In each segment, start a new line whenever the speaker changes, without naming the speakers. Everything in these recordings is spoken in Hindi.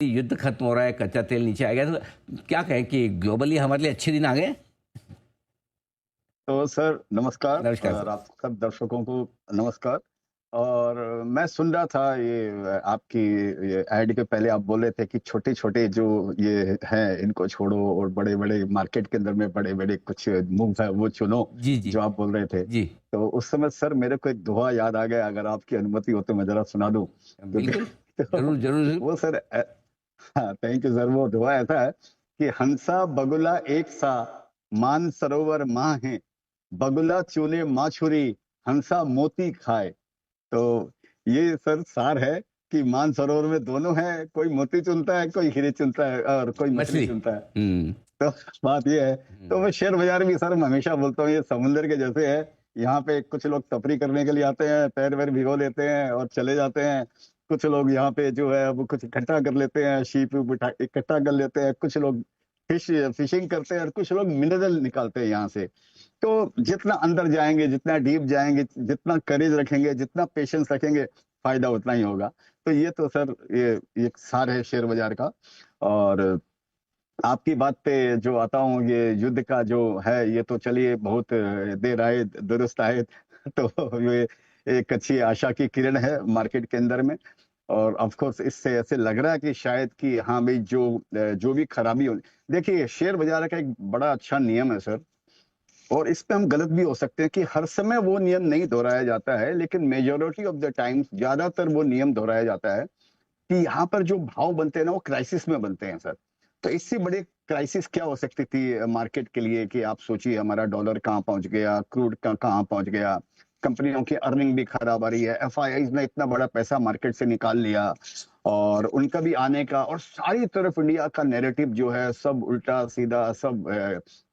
युद्ध खत्म हो रहा है, कच्चा तेल नीचे आ गया, तो क्या कहें कि ग्लोबली हमारे लिए अच्छे दिन आ गए?
तो सर नमस्कार
नमस्कार
और
सर।
आप सब दर्शकों को नमस्कार। और मैं सुन रहा था ये आपकी ये ऐड के पहले आप बोल रहे थे कि छोटे-छोटे जो ये हैं इनको छोड़ो और बड़े-बड़े मार्केट के अंदर में बड़े-बड़े कुछ मूव है वो चुनो,
जी, जी।
जो आप बोल रहे थे।
जी,
तो उस समय सर मेरे को एक दोहा याद आ गया, अगर आपकी अनुमति हो तो मैं ज़रा सुना दूँ? क्योंकि
बिल्कुल।
तो
ज़रूर, ज़रूर, ज़रूर।
वो सर हाँ, थैंक यू सर। वो दोहा ऐसा है कि हंसा बगुला एक सा मानसरोवर माँ है, बगुला चूने माछुरी, हंसा मोती खाए। तो ये सर सार है कि मानसरोवर में दोनों हैं, कोई मोती चुनता है, कोई हीरे चुनता है और कोई मछली
मछली।
चुनता है।
हुँ,
तो बात ये है, तो
हुँ।
मैं शेयर बाज़ार भी सर मैं हमेशा बोलता हूँ ये समुंदर के जैसे है। यहाँ पे कुछ लोग तफरी करने के लिए आते हैं, पैर-वैर भिगो लेते हैं और चले जाते हैं। कुछ लोग यहाँ पे जो है वो कुछ इकट्ठा कर लेते हैं, शीप-वीप उठा इकट्ठा कर लेते हैं। कुछ लोग फिशिंग करते हैं और कुछ लोग मिनरल निकालते हैं यहाँ से। तो जितना अंदर जाएँगे, जितना डीप जाएँगे, जितना करेज रखेंगे, जितना पेशेंस रखेंगे, फ़ायदा उतना ही होगा। तो ये तो सर ये एक सार है शेयर बाज़ार का। और आपकी बात पे जो आता हूँ, ये युद्ध का जो है ये तो चलिए बहुत देर आए दुरुस्त आए। तो ये एक अच्छी आशा की किरण है मार्केट के अंदर में। और ऑफ कोर्स इससे ऐसे लग रहा है कि शायद कि हाँ भाई जो भी खराबी हो, देखिए शेयर बाजार का एक बड़ा अच्छा नियम है सर। और इस पे हम गलत भी हो सकते हैं कि हर समय वो नियम नहीं दोहराया जाता है, लेकिन मेजोरिटी ऑफ द टाइम्स ज्यादातर वो नियम दोहराया जाता है कि यहाँ पर जो भाव बनते हैं ना वो क्राइसिस में बनते हैं सर। तो इससे बड़ी क्राइसिस क्या हो सकती थी मार्केट के लिए कि आप सोचिए हमारा डॉलर कहाँ पहुंच गया, क्रूड कहाँ पहुंच गया, कंपनियों की अर्निंग भी खराब आ रही है, एफआईआईज ने इतना बड़ा पैसा मार्केट से निकाल लिया और उनका भी आने का, और सारी तरफ इंडिया का नैरेटिव जो है सब उल्टा सीधा सब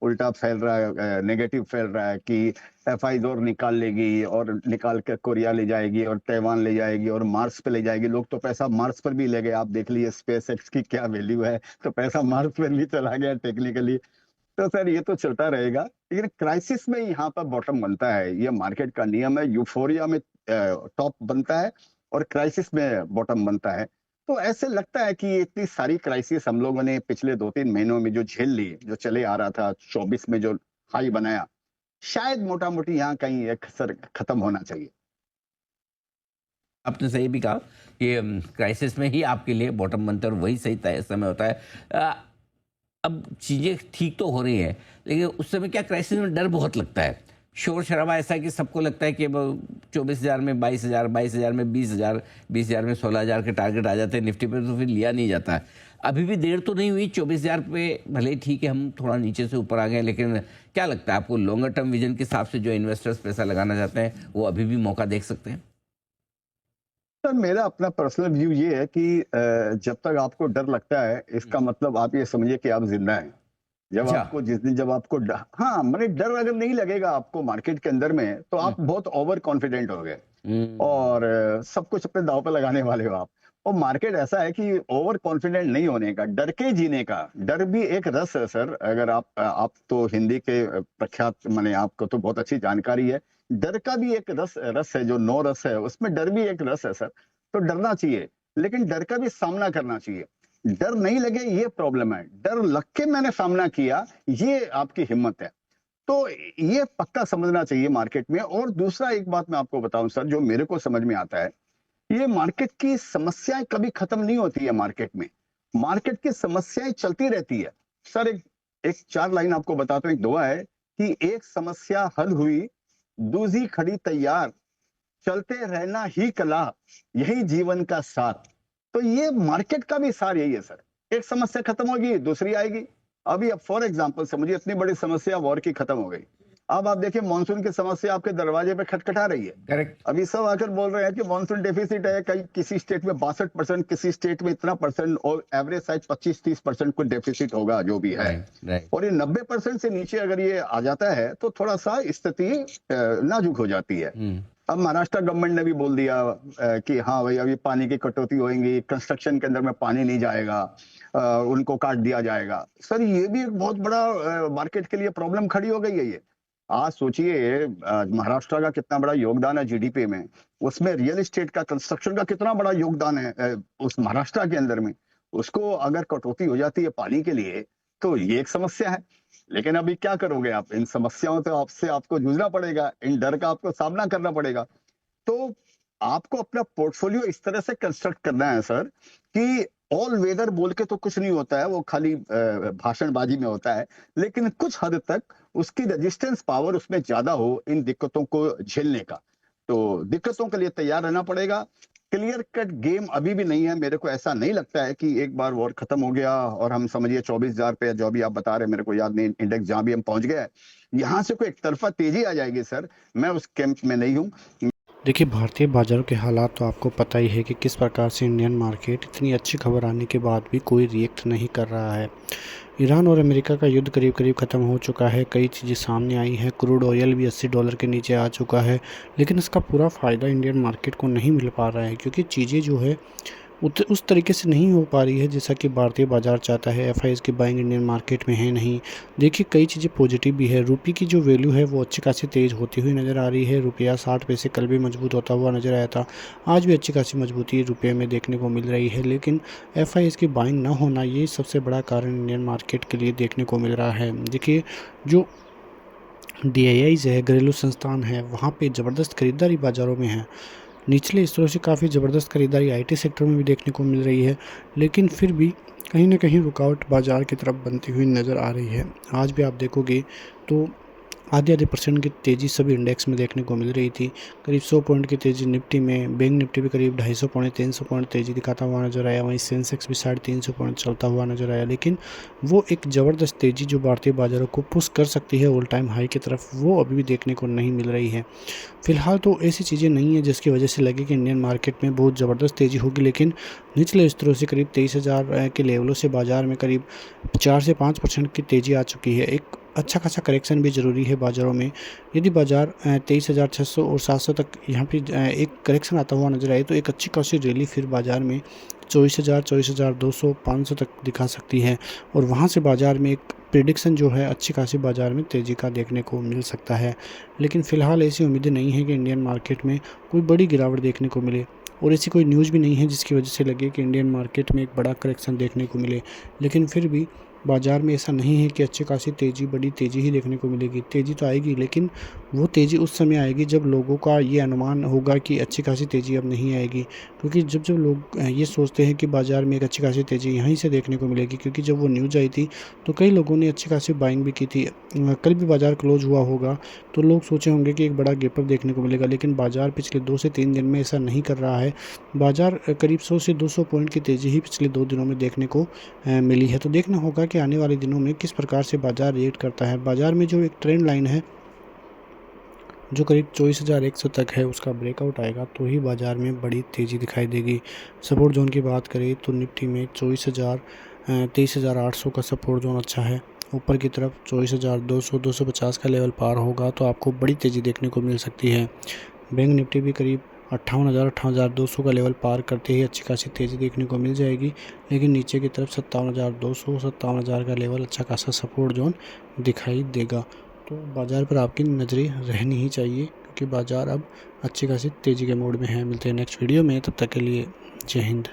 उल्टा फैल रहा है, नेगेटिव फैल रहा है कि एफआईज और निकाल लेगी और निकाल के कोरिया ले जाएगी और ताइवान ले जाएगी और मार्स पे ले जाएगी। लोग तो पैसा मार्स पर भी ले गए, आप देख लीजिए स्पेस एक्स की क्या वैल्यू है, तो पैसा मार्स पर भी चला गया टेक्निकली। तो सर ये तो चलता रहेगा, लेकिन क्राइसिस में यहाँ पर बॉटम बनता है, ये मार्केट का नियम है। यूफोरिया में टॉप बनता है और क्राइसिस में बॉटम बनता है। तो ऐसे लगता है कि ये इतनी सारी क्राइसिस हम लोगों ने पिछले 2-3 महीनों में जो झेल ली, जो चले आ रहा था 24 में जो हाई बनाया, शायद मोटा-मोटी यहाँ कहीं एक सर खत्म होना चाहिए।
आपने सही भी कहा कि क्राइसिस में ही आपके लिए बॉटम बनता है और वही सही तय समय होता है। अ, अब चीज़ें ठीक तो हो रही हैं, लेकिन उस समय क्या क्राइसिस में डर बहुत लगता है। शोर-शराबा ऐसा है कि सबको लगता है कि अब 24,000 में 22,000, 22,000 में 20,000, 20,000 में 16,000 के टारगेट आ जाते हैं, निफ्टी पे तो फिर लिया नहीं जाता है। अभी भी देर तो नहीं हुई, 24,000 पे भले ही ठीक है हम थोड़ा नीचे से ऊपर आ गए, लेकिन क्या लगता है आपको लॉन्गर टर्म विज़न के हिसाब से जो इन्वेस्टर्स पैसा लगाना चाहते हैं, वो अभी भी मौका देख सकते हैं?
सर मेरा अपना पर्सनल व्यू ये है कि जब तक आपको डर लगता है इसका मतलब आप ये समझिए कि आप जिंदा हैं। जब
अच्छा।
आपको जिस दिन जब आपको हाँ मैंने डर अगर नहीं लगेगा आपको मार्केट के अंदर में, तो
हुँ,
आप बहुत ओवर कॉन्फिडेंट हो गए और
हुँ।
सब कुछ अपने दांव पे लगाने वाले हो आप। और मार्केट ऐसा है कि ओवर कॉन्फिडेंट नहीं होने का, डर के जीने का, डर भी एक रस है सर। अगर आप तो हिंदी के प्रख्यात माने आपको तो बहुत अच्छी जानकारी है। डर का भी एक रस रस है, जो नो रस है उसमें डर भी एक रस है सर। तो डरना चाहिए, लेकिन डर का भी सामना करना चाहिए। डर नहीं लगे ये प्रॉब्लम है, डर लग के मैंने सामना किया ये आपकी हिम्मत है। तो ये पक्का समझना चाहिए मार्केट में। और दूसरा एक बात मैं आपको बताऊं सर, जो मेरे को समझ में आता है, ये मार्केट की समस्याएं कभी खत्म नहीं होती है मार्केट में। मार्केट की समस्याएं चलती रहती है सर। एक एक 4 लाइन आपको बताता हूँ, एक दुआ है कि एक समस्या हल हुई, दूसरी खड़ी तैयार, चलते रहना ही कला, यही जीवन का सार। तो ये मार्केट का भी सार यही है सर। एक समस्या खत्म होगी, दूसरी आएगी। अभी अब फॉर एग्जांपल समझिए इतनी बड़ी समस्या वॉर की खत्म हो गई। अब आप देखिए मानसून की समस्या आपके दरवाजे पे खटखटा रही है।
करेक्ट।
अभी सब आकर बोल रहे हैं कि मानसून डेफिसिट है, कहीं किसी स्टेट में 62%, किसी स्टेट में इतना परसेंट, और एवरेज साइज 25-30% को डेफिसिट होगा जो भी है।
Right, right.
और ये 90% से नीचे अगर ये आ जाता है तो थोड़ा सा स्थिति नाजुक हो जाती है।
हुँ।
अब महाराष्ट्र गवर्नमेंट ने भी बोल दिया कि हाँ भाई अभी पानी की कटौती होएगी, कंस्ट्रक्शन के अंदर में पानी नहीं जाएगा, उनको काट दिया जाएगा। सर ये भी एक बहुत बड़ा मार्केट के लिए प्रॉब्लम खड़ी हो गई है ये। आज सोचिए महाराष्ट्र का कितना बड़ा योगदान है जीडीपी में, उसमें रियल एस्टेट का, कंस्ट्रक्शन का कितना बड़ा योगदान है उस महाराष्ट्र के अंदर में। उसको अगर कटौती हो जाती है पानी के लिए, तो ये एक समस्या है। लेकिन अभी क्या करोगे आप? इन समस्याओं से आपको जूझना पड़ेगा, इन डर का आपको सामना करना पड़ेगा। तो आपको अपना पोर्टफोलियो इस तरह से कंस्ट्रक्ट करना है सर कि ऑल वेदर बोल के तो कुछ नहीं होता है, वो खाली भाषणबाजी में होता है। लेकिन कुछ हद तक उसकी रेजिस्टेंस पावर उसमें ज्यादा हो इन दिक्कतों को झेलने का। तो दिक्कतों के लिए तैयार रहना पड़ेगा। क्लियर कट गेम अभी भी नहीं है। मेरे को ऐसा नहीं लगता है कि एक बार वॉर खत्म हो गया और हम समझिए 24,000 पे, जो भी आप बता रहे हैं, मेरे को याद नहीं इंडेक्स, जहां भी हम पहुंच गए, यहाँ से कोई एक तरफा तेजी आ जाएगी सर, मैं उस कैंप में नहीं हूँ।
देखिए, भारतीय बाज़ारों के हालात तो आपको पता ही है कि किस प्रकार से इंडियन मार्केट इतनी अच्छी खबर आने के बाद भी कोई रिएक्ट नहीं कर रहा है। ईरान और अमेरिका का युद्ध करीब करीब ख़त्म हो चुका है, कई चीज़ें सामने आई हैं, क्रूड ऑयल भी $80 के नीचे आ चुका है, लेकिन इसका पूरा फ़ायदा इंडियन मार्केट को नहीं मिल पा रहा है क्योंकि चीज़ें जो है उस तरीके से नहीं हो पा रही है जैसा कि भारतीय बाज़ार चाहता है। एफआईआईज़ की बाइंग इंडियन मार्केट में है नहीं। देखिए, कई चीज़ें पॉजिटिव भी है। रुपये की जो वैल्यू है वो अच्छी खासी तेज़ होती हुई नज़र आ रही है। रुपया 60 पैसे कल भी मजबूत होता हुआ नज़र आया था, आज भी अच्छी खासी मजबूती रुपये में देखने को मिल रही है। लेकिन एफआईआईज़ की बाइंग ना होना, ये सबसे बड़ा कारण इंडियन मार्केट के लिए देखने को मिल रहा है। देखिए, जो डीआईआईज़ है, घरेलू संस्थान है, वहाँ पे ज़बरदस्त खरीदारी बाज़ारों में है। निचले स्तरों से काफ़ी ज़बरदस्त खरीदारी आईटी सेक्टर में भी देखने को मिल रही है, लेकिन फिर भी कहीं न कहीं रुकावट बाज़ार की तरफ बनती हुई नज़र आ रही है। आज भी आप देखोगे तो आधे-आधे % की तेज़ी सभी इंडेक्स में देखने को मिल रही थी। करीब 100 पॉइंट की तेज़ी निफ्टी में, बैंक निफ्टी भी करीब 250 पॉइंट 300 पॉइंट तेज़ी दिखाता हुआ नज़र आया। वहीं सेंसेक्स भी 350 पॉइंट चलता हुआ नज़र आया। लेकिन वो एक ज़बरदस्त तेज़ी जो भारतीय बाज़ारों को पुश कर सकती है ऑल टाइम हाई की तरफ, वो अभी भी देखने को नहीं मिल रही है। फ़िलहाल तो ऐसी चीज़ें नहीं है जिसकी वजह से लगे कि इंडियन मार्केट में बहुत ज़बरदस्त तेज़ी होगी, लेकिन निचले स्तरों से करीब 23,000 के लेवलों से बाज़ार में करीब 4 से 5% की तेज़ी आ चुकी है। एक अच्छा खासा करेक्शन भी ज़रूरी है बाज़ारों में। यदि बाज़ार 23,600 और 700 तक यहाँ पे एक करेक्शन आता हुआ नज़र आए, तो एक अच्छी खासी रैली फिर बाज़ार में 24,000, 24,200, 500 तक दिखा सकती है और वहाँ से बाज़ार में एक प्रेडिक्शन जो है अच्छी खासी बाज़ार में तेज़ी का देखने को मिल सकता है। लेकिन फ़िलहाल ऐसी उम्मीदें नहीं है कि इंडियन मार्केट में कोई बड़ी गिरावट देखने को मिले और ऐसी कोई न्यूज़ भी नहीं है जिसकी वजह से लगे कि इंडियन मार्केट में एक बड़ा करेक्शन देखने को मिले। लेकिन फिर भी बाज़ार में ऐसा नहीं है कि अच्छी खासी तेज़ी, बड़ी तेज़ी ही देखने को मिलेगी। तेज़ी तो आएगी, लेकिन वो तेज़ी उस समय आएगी जब लोगों का ये अनुमान होगा कि अच्छी खासी तेज़ी अब नहीं आएगी। क्योंकि जब लोग ये सोचते हैं कि बाज़ार में एक अच्छी खासी तेज़ी यहीं से देखने को मिलेगी, क्योंकि जब वो न्यूज़ आई थी तो कई लोगों ने अच्छी खासी बाइंग भी की थी। कल भी बाज़ार क्लोज़ हुआ होगा तो लोग सोचे होंगे कि एक बड़ा गैप अप देखने को मिलेगा, लेकिन बाज़ार पिछले 2 से 3 दिन में ऐसा नहीं कर रहा है। बाज़ार करीब 100 से 200 पॉइंट की तेज़ी ही पिछले 2 दिनों में देखने को मिली है। तो देखना होगा कि आने वाले दिनों में किस प्रकार से बाज़ार रिएक्ट करता है। बाज़ार में जो एक ट्रेंड लाइन है जो करीब 24,100 तक है, उसका ब्रेकआउट आएगा तो ही बाज़ार में बड़ी तेज़ी दिखाई देगी। सपोर्ट ज़ोन की बात करें तो निफ्टी में 23,800 का सपोर्ट ज़ोन अच्छा है। ऊपर की तरफ 24,200, 250 का लेवल पार होगा तो आपको बड़ी तेज़ी देखने को मिल सकती है। बैंक निफ्टी भी करीब 58,000, 58,200 का लेवल पार करते ही अच्छी खासी तेज़ी देखने को मिल जाएगी। लेकिन नीचे की तरफ 57,200, 57,000 का लेवल अच्छा खासा सपोर्ट ज़ोन दिखाई देगा। तो बाज़ार पर आपकी नज़रें रहनी ही चाहिए, क्योंकि बाज़ार अब अच्छी खासी तेज़ी के मोड में है। मिलते हैं नेक्स्ट वीडियो में, तब तक के लिए जय हिंद।